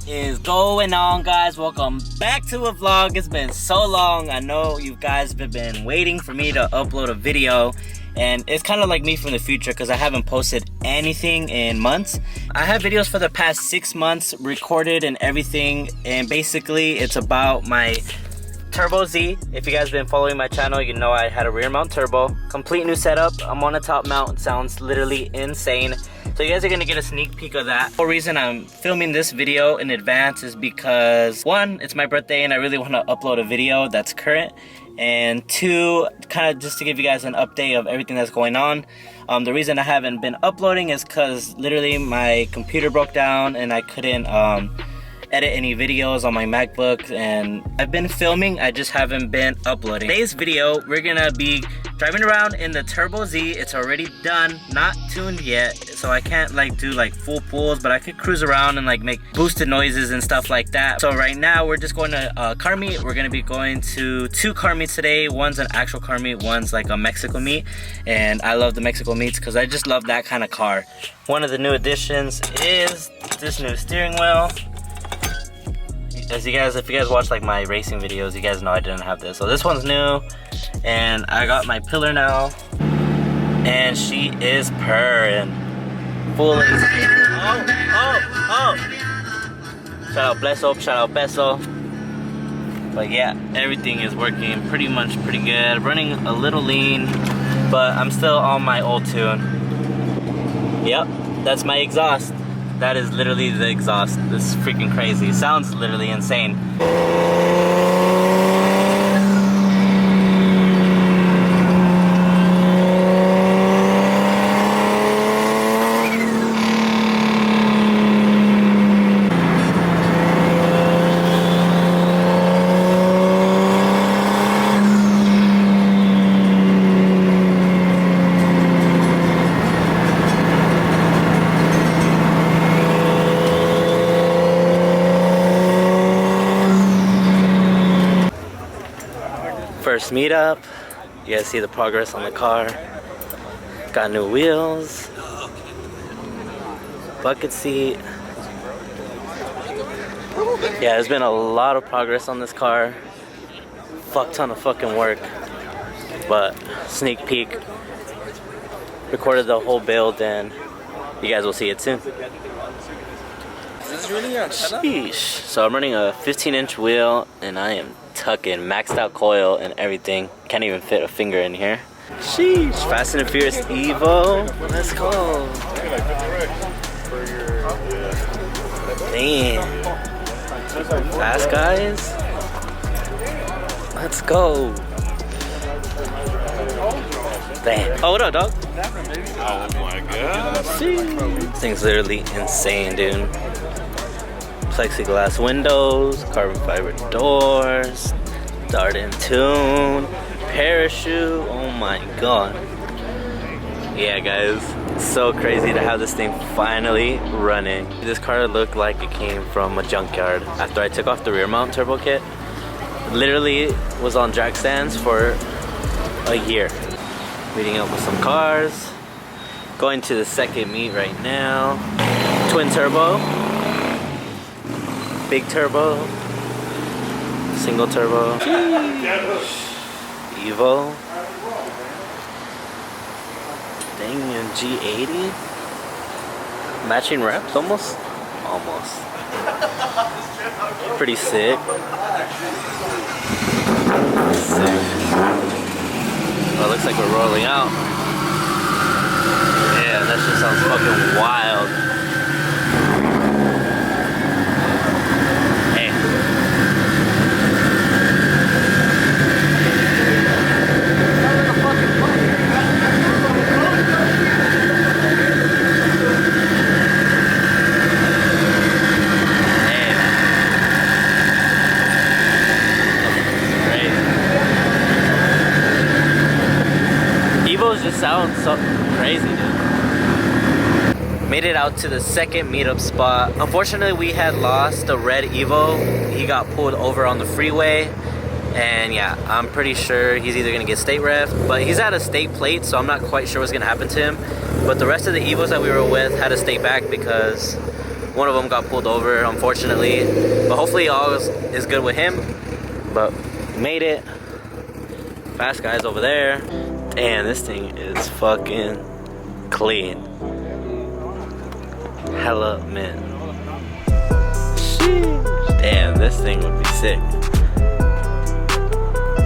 is going on, guys? Welcome back to a vlog. It's been so long. I know you guys have been waiting for me to upload a video, and it's kind of like me from the future because I haven't posted anything in months. I have videos for the past 6 months recorded and everything, and basically it's about my Turbo Z. If you guys have been following my channel, you know I had a rear mount turbo, complete new setup. I'm on a top mount. It sounds literally insane. So you guys are gonna get a sneak peek of that. The reason I'm filming this video in advance is because 1, it's my birthday and I really want to upload a video that's current, and 2, kind of just to give you guys an update of everything that's going on. The reason I haven't been uploading is because literally my computer broke down and I couldn't edit any videos on my MacBook, and I've been filming, I just haven't been uploading. Today's video, we're gonna be driving around in the Turbo Z. It's already done, not tuned yet, so I can't like do like full pulls, but I could cruise around and like make boosted noises and stuff like that. So right now we're just going to car meet. We're gonna be going to 2 car meets today. One's an actual car meet, one's like a Mexico meet, and I love the Mexico meets because I just love that kind of car. One of the new additions is this new steering wheel. If you guys watch like my racing videos, you guys know I didn't have this. So this one's new, and I got my pillar now, and she is purring. Fully. Oh! Shout out Blesso, shout out Beso. But yeah, everything is working pretty good. Running a little lean, but I'm still on my old tune. Yep, that's my exhaust. That is literally the exhaust. This is freaking crazy. It sounds literally insane. First meetup, you guys see the progress on the car. Got new wheels, bucket seat. Yeah, there's been a lot of progress on this car. Fuck ton of fucking work, but sneak peek. Recorded the whole build, and you guys will see it soon. Is this really your antenna? Sheesh. So I'm running a 15-inch wheel, and I am tucking, maxed out coil and everything. Can't even fit a finger in here. Sheesh. Fast and Furious Evo. Let's go. Damn. Fast guys. Let's go. Damn. Oh, what up, dog? Oh my god. This thing's literally insane, dude. Plexiglass windows, carbon fiber doors, start in tune, parachute. Oh my god. Yeah, guys, it's so crazy to have this thing finally running. This car looked like it came from a junkyard after I took off the rear mount turbo kit. Literally was on drag stands for a year. Meeting up with some cars. Going to the second meet right now. Twin turbo. Big turbo, single turbo, Evo, dang, G80, matching wraps, almost, pretty sick, Oh, it looks like we're rolling out. Yeah, that shit sounds fucking wild. Just sounds so crazy, dude. Made it out to the second meetup spot. Unfortunately, we had lost the red Evo. He got pulled over on the freeway, and yeah, I'm pretty sure he's either gonna get state ref, but he's at a state plate, so I'm not quite sure what's gonna happen to him. But the rest of the Evos that we were with had to stay back because One of them got pulled over, unfortunately. But hopefully all is good with him. But made it. Fast guys over there. Damn, this thing is fucking clean. Hella mint. Sheesh. Damn, this thing would be sick.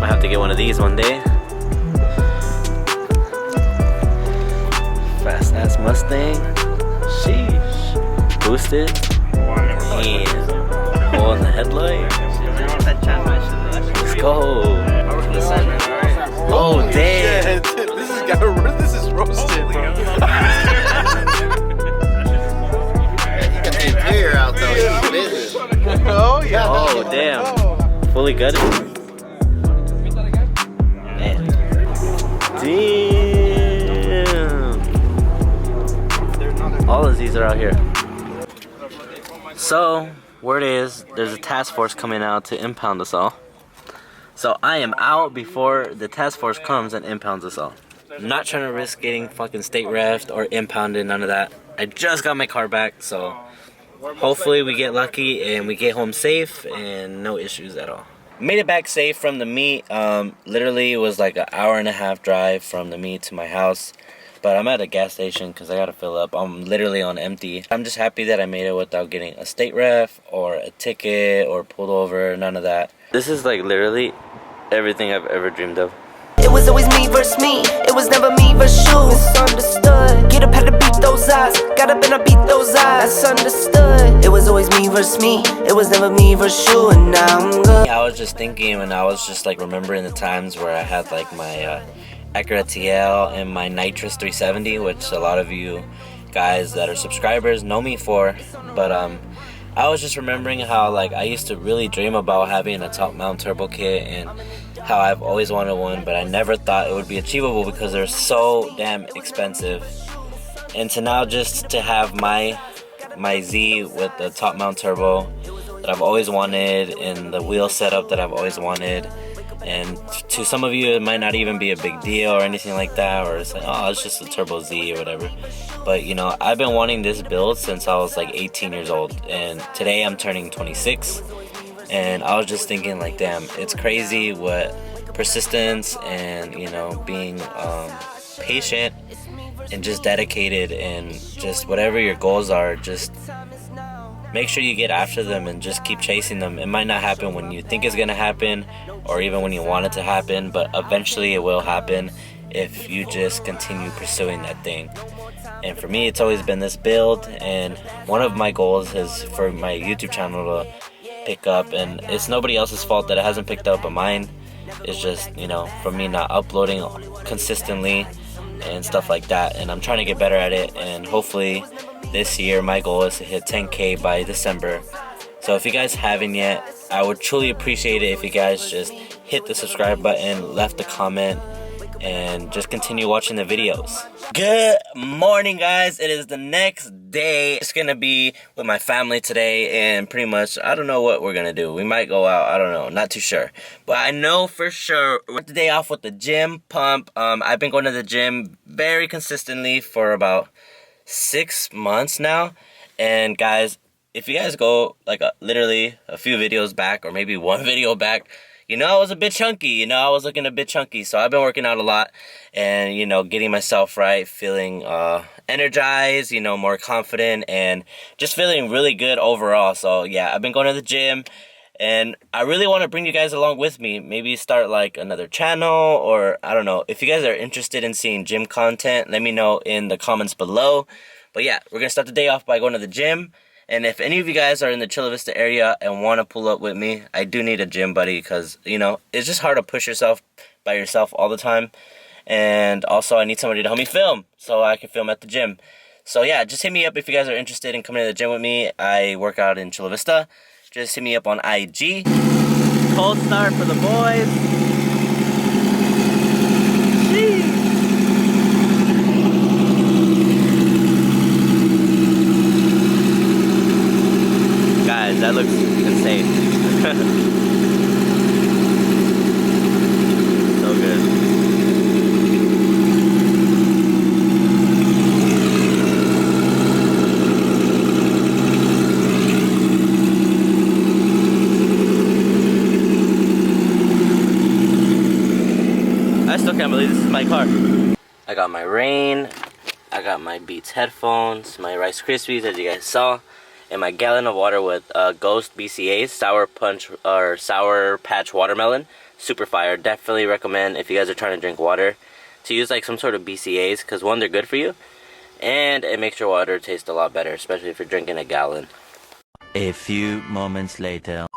Might have to get one of these one day. Fast ass Mustang. Sheesh. Boosted. Yeah. Hole in the headlight. Let's go. Oh damn. This is roasted, bro. You got the interior out though. It's business. Oh yeah. Oh damn. Fully gutted. Man. Damn. All of these are out here. So, word is, there's a task force coming out to impound us all. So I am out before the task force comes and impounds us all. I'm not trying to risk getting fucking state refed or impounded, none of that. I just got my car back, so hopefully we get lucky and we get home safe and no issues at all. Made it back safe from the meet. Literally it was like an hour-and-a-half drive from the meet to my house. But I'm at a gas station because I gotta fill up. I'm literally on empty. I'm just happy that I made it without getting a state ref or a ticket or pulled over, none of that. This is like literally everything I've ever dreamed of. It was always me versus me. It was never me versus you. Misunderstood. Get up, had to beat those odds. Got up and I beat those odds. That's understood. It was always me versus me. It was never me versus you. And now I'm good. Yeah, I was just thinking, and I was just like remembering the times where I had like my Acura TL and my Nitrous 370, which a lot of you guys that are subscribers know me for. But I was just remembering how like I used to really dream about having a top mount turbo kit and how I've always wanted one, but I never thought it would be achievable because they're so damn expensive. And to now just to have my Z with the top mount turbo that I've always wanted and the wheel setup that I've always wanted. And to some of you, it might not even be a big deal or anything like that, or it's like, oh, it's just a Turbo Z or whatever. But, you know, I've been wanting this build since I was like 18 years old. And today I'm turning 26. And I was just thinking, like, damn, it's crazy what persistence and, you know, being patient and just dedicated and just whatever your goals are, just make sure you get after them and just keep chasing them. It might not happen when you think it's gonna happen or even when you want it to happen, but eventually it will happen if you just continue pursuing that thing. And for me, it's always been this build, and one of my goals is for my YouTube channel to pick up, and it's nobody else's fault that it hasn't picked up but mine. It's just, you know, from me not uploading consistently and stuff like that, and I'm trying to get better at it. And hopefully this year my goal is to hit 10K by December. So if you guys haven't yet, I would truly appreciate it if you guys just hit the subscribe button, left a comment, and just continue watching the videos. Good morning, guys. It is the next day. It's gonna be with my family today, and pretty much I don't know what we're gonna do. We might go out, I don't know, not too sure, but I know for sure we're the day off with the gym pump. I've been going to the gym very consistently for about 6 months now. And guys, if you guys go like literally a few videos back, or maybe one video back, you know, I was a bit chunky. You know, I was looking a bit chunky. So I've been working out a lot and, you know, getting myself right, feeling energized, you know, more confident, and just feeling really good overall. So yeah, I've been going to the gym, and I really want to bring you guys along with me. Maybe start like another channel, or I don't know. If you guys are interested in seeing gym content, let me know in the comments below. But yeah, we're going to start the day off by going to the gym. And if any of you guys are in the Chula Vista area and want to pull up with me, I do need a gym buddy, because, you know, it's just hard to push yourself by yourself all the time. And also I need somebody to help me film so I can film at the gym. So yeah, just hit me up if you guys are interested in coming to the gym with me. I work out in Chula Vista. Just hit me up on IG. Cold start for the boys. Jeez. Guys, that looks insane. So good. can't believe this is my car. I got my Rain, I got my Beats headphones, my Rice Krispies as you guys saw, and my gallon of water with Ghost BCA's Sour Patch Watermelon. Super fire. Definitely recommend if you guys are trying to drink water to use like some sort of BCA's, because one, they're good for you, and it makes your water taste a lot better, especially if you're drinking a gallon. A few moments later.